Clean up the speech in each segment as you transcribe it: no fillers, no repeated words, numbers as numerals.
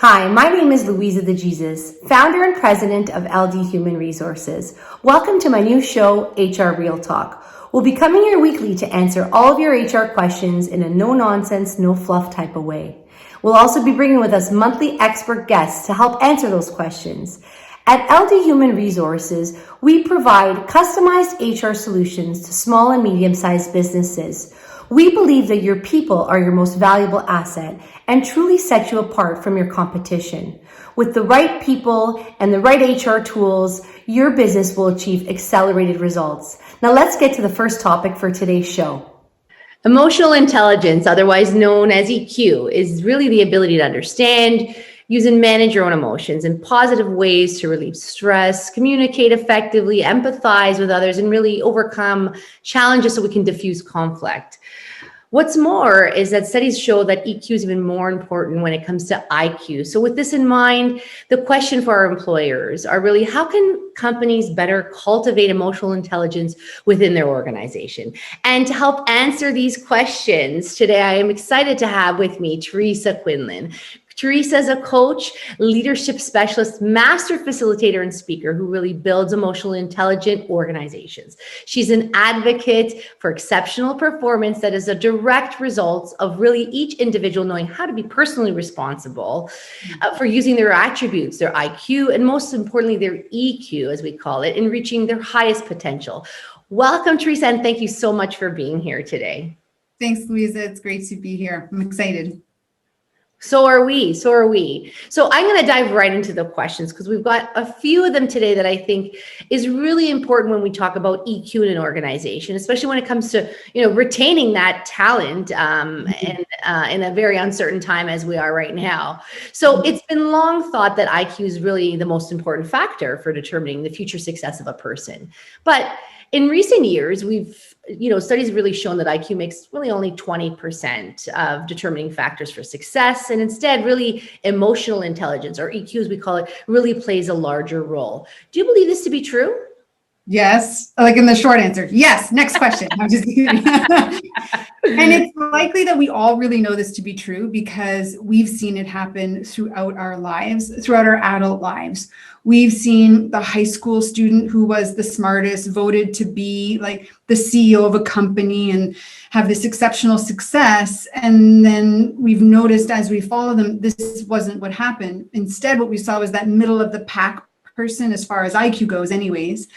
Hi, my name is Luisa the Jesus, founder and president of LD Human Resources. Welcome to my new show, HR Real Talk. We'll be coming here weekly to answer all of your HR questions in a no-nonsense, no-fluff type of way. We'll also be bringing with us monthly expert guests to help answer those questions. At LD Human Resources, we provide customized HR solutions to small and medium-sized businesses. We believe that your people are your most valuable asset and truly set you apart from your competition. With the right people and the right HR tools, your business will achieve accelerated results. Now let's get to the first topic for today's show. Emotional intelligence, otherwise known as EQ, is really the ability to understand, use and manage your own emotions in positive ways to relieve stress, communicate effectively, empathize with others, and really overcome challenges so we can diffuse conflict. What's more is that studies show that EQ is even more important when it comes to IQ. So with this in mind, the question for our employers are really, how can companies better cultivate emotional intelligence within their organization? And to help answer these questions, today I am excited to have with me Teresa Quinlan. Teresa is a coach, leadership specialist, master facilitator, and speaker who really builds emotionally intelligent organizations. She's an advocate for exceptional performance that is a direct result of really each individual knowing how to be personally responsible for using their attributes, their IQ, and most importantly, their EQ, as we call it, in reaching their highest potential. Welcome, Teresa, and thank you so much for being here today. Thanks, Luisa. It's great to be here. I'm excited. So are we. So I'm going to dive right into the questions because we've got a few of them today that I think is really important when we talk about EQ in an organization, especially when it comes to, retaining that talent and in a very uncertain time as we are right now. So it's been long thought that IQ is really the most important factor for determining the future success of a person. But in recent years, studies really shown that IQ makes really only 20% of determining factors for success. And instead, really emotional intelligence, or EQ as we call it, really plays a larger role. Do you believe this to be true? Yes. Like in the short answer, yes. Next question. I'm just kidding. And it's likely that we all really know this to be true because we've seen it happen throughout our lives, throughout our adult lives. We've seen the high school student who was the smartest, voted to be like the CEO of a company and have this exceptional success. And then we've noticed as we follow them, this wasn't what happened. Instead, what we saw was that middle of the pack person, as far as IQ goes anyways,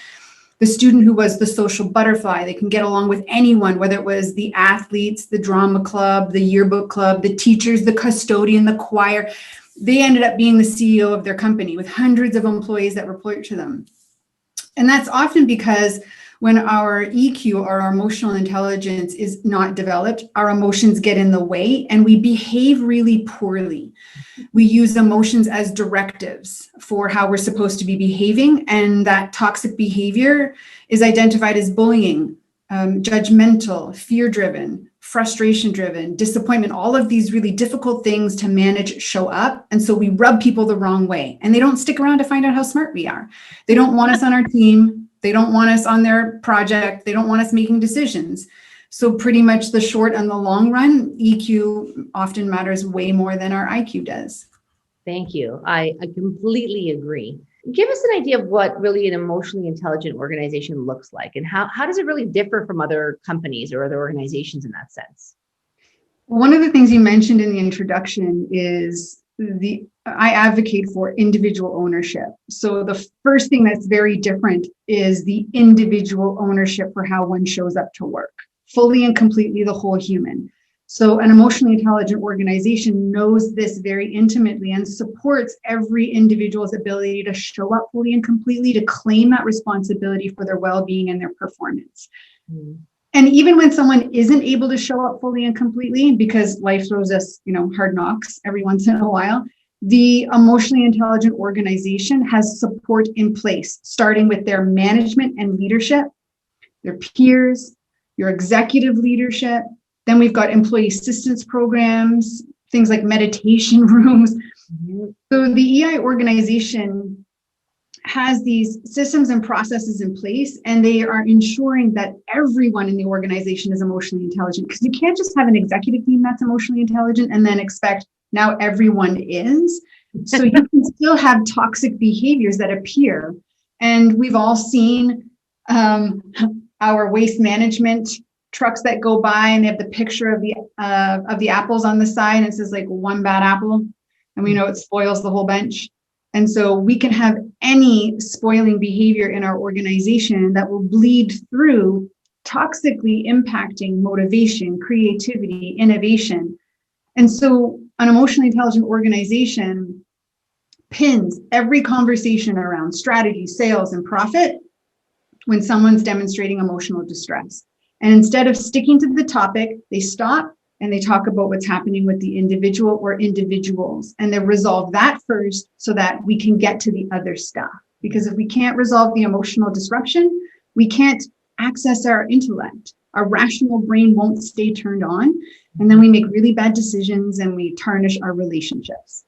the student who was the social butterfly. They can get along with anyone, whether it was the athletes, the drama club, the yearbook club, the teachers, the custodian, the choir. They ended up being the CEO of their company with hundreds of employees that report to them. And that's often because when our EQ, or our emotional intelligence, is not developed, our emotions get in the way and we behave really poorly. We use emotions as directives for how we're supposed to be behaving. And that toxic behavior is identified as bullying, judgmental, fear-driven, frustration-driven, disappointment. All of these really difficult things to manage show up. And so we rub people the wrong way and they don't stick around to find out how smart we are. They don't want us on our team. They don't want us on their project. They don't want us making decisions. So pretty much the short and the long run, EQ often matters way more than our IQ does. Thank you. I completely agree. Give us an idea of what really an emotionally intelligent organization looks like and how does it really differ from other companies or other organizations in that sense? One of the things you mentioned in the introduction is I advocate for individual ownership. So the first thing that's very different is the individual ownership for how one shows up to work, fully and completely the whole human. So an emotionally intelligent organization knows this very intimately and supports every individual's ability to show up fully and completely, to claim that responsibility for their well-being and their performance. Mm. And even when someone isn't able to show up fully and completely, because life throws us, hard knocks every once in a while, the emotionally intelligent organization has support in place, starting with their management and leadership, their peers, your executive leadership. Then we've got employee assistance programs, things like meditation rooms. Mm-hmm. So the EI organization has these systems and processes in place, and they are ensuring that everyone in the organization is emotionally intelligent, because you can't just have an executive team that's emotionally intelligent and then expect now everyone is. So you can still have toxic behaviors that appear. And we've all seen our waste management trucks that go by and they have the picture of the apples on the side and it says like one bad apple. And we know it spoils the whole bench. And so we can have any spoiling behavior in our organization that will bleed through, toxically impacting motivation, creativity, innovation. And so an emotionally intelligent organization pins every conversation around strategy, sales, and profit when someone's demonstrating emotional distress. And instead of sticking to the topic, they stop and they talk about what's happening with the individual or individuals. And they resolve that first so that we can get to the other stuff. Because if we can't resolve the emotional disruption, we can't access our intellect. Our rational brain won't stay turned on. And then we make really bad decisions and we tarnish our relationships.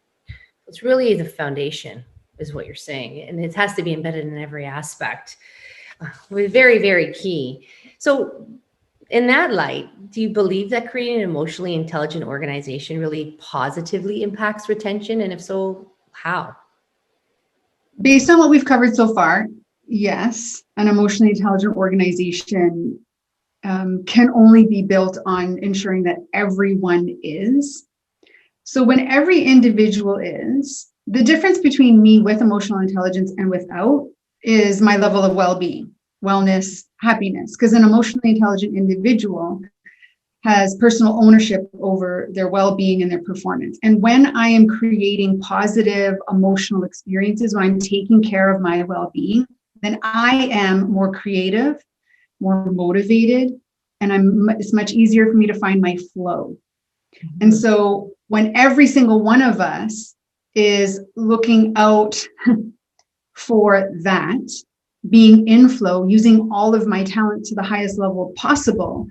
It's really the foundation is what you're saying. And it has to be embedded in every aspect. Very, very key. So in that light, do you believe that creating an emotionally intelligent organization really positively impacts retention? And if so, how? Based on what we've covered so far, yes, an emotionally intelligent organization can only be built on ensuring that everyone is. So when every individual is, the difference between me with emotional intelligence and without is my level of well-being, wellness, happiness, because an emotionally intelligent individual has personal ownership over their well-being and their performance. And when I am creating positive emotional experiences, when I'm taking care of my well-being, then I am more creative, more motivated, and it's much easier for me to find my flow. Mm-hmm. And so when every single one of us is looking out for that, being in flow, using all of my talent to the highest level possible,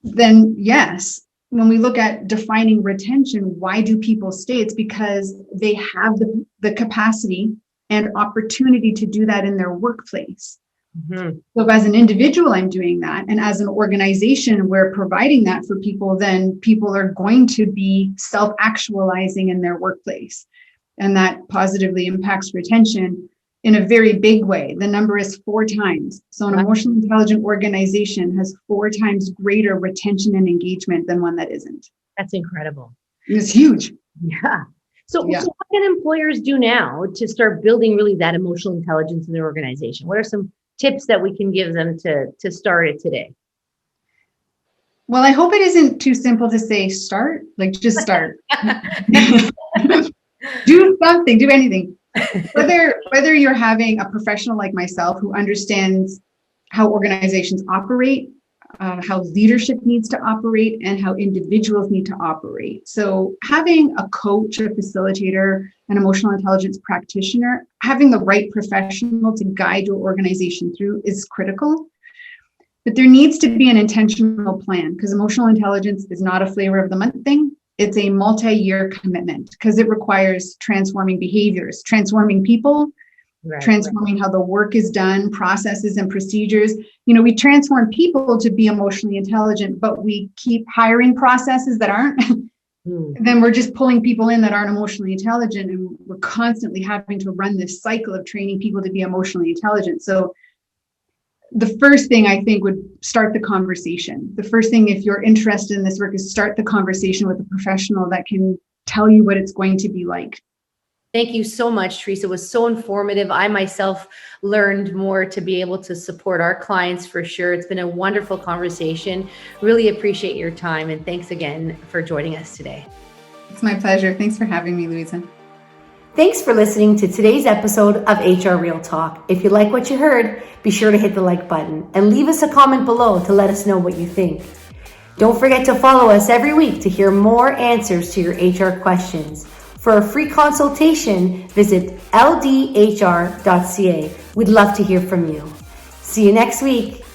then yes, when we look at defining retention, why do people stay? It's because they have the capacity and opportunity to do that in their workplace. Mm-hmm. So if as an individual, I'm doing that, and as an organization, we're providing that for people, then people are going to be self-actualizing in their workplace. And that positively impacts retention in a very big way. The number is 4 times. So an emotionally intelligent organization has 4 times greater retention and engagement than one that isn't. That's incredible. It's huge. Yeah. So what can employers do now to start building really that emotional intelligence in their organization? What are some tips that we can give them to start it today? Well, I hope it isn't too simple to say start, like just start. Do something, do anything. Whether you're having a professional like myself who understands how organizations operate, how leadership needs to operate, and how individuals need to operate. So having a coach, a facilitator, an emotional intelligence practitioner, having the right professional to guide your organization through is critical. But there needs to be an intentional plan, because emotional intelligence is not a flavor of the month thing. It's a multi-year commitment because it requires transforming behaviors, transforming people, transforming how the work is done, processes and procedures. You know, we transform people to be emotionally intelligent, but we keep hiring processes that aren't. Then we're just pulling people in that aren't emotionally intelligent, and we're constantly having to run this cycle of training people to be emotionally intelligent. So the first thing I think would start the conversation. The first thing, if you're interested in this work, is start the conversation with a professional that can tell you what it's going to be like. Thank you so much, Teresa. It was so informative. I myself learned more to be able to support our clients for sure. It's been a wonderful conversation. Really appreciate your time. And thanks again for joining us today. It's my pleasure. Thanks for having me, Luisa. Thanks for listening to today's episode of HR Real Talk. If you like what you heard, be sure to hit the like button and leave us a comment below to let us know what you think. Don't forget to follow us every week to hear more answers to your HR questions. For a free consultation, visit ldhr.ca. We'd love to hear from you. See you next week.